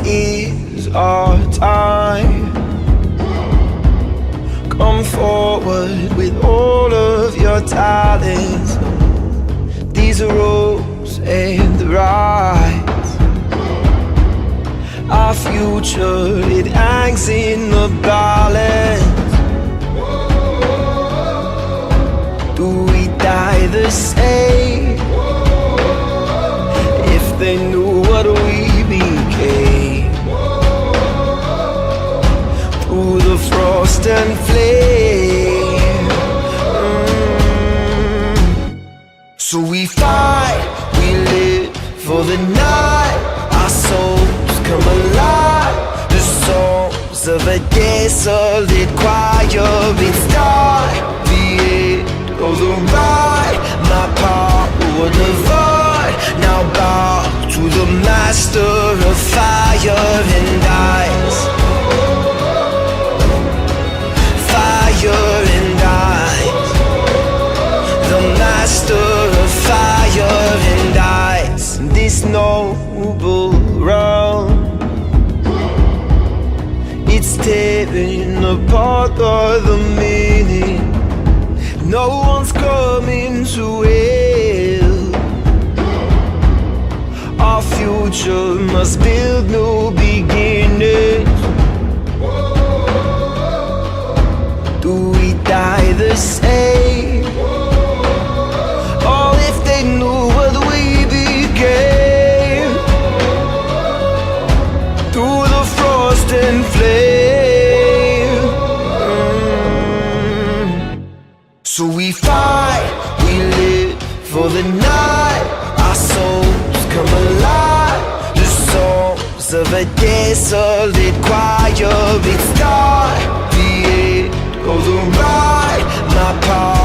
is our time. Come forward with all of your talents. These are roles and rights. Our future, it hangs in the balance. Do we die the same? If they knew what we became, through the frost and flame. So we fight, we live for the night. Our souls come alive. The songs of a desolate choir. It's dark, the end of the ride. My power divide. Now bow to the master of fire and ice. Fire and ice. The master of fire and ice. This noble realm, it's tearing apart by the minute. No one's coming to help. Our future must build new beginnings. Do we die the same? Or if they knew what we became, through the frost and flame. So we fight, we live for the night. Our souls come alive. The songs of a desolate choir. It's dark, the end of the ride. My power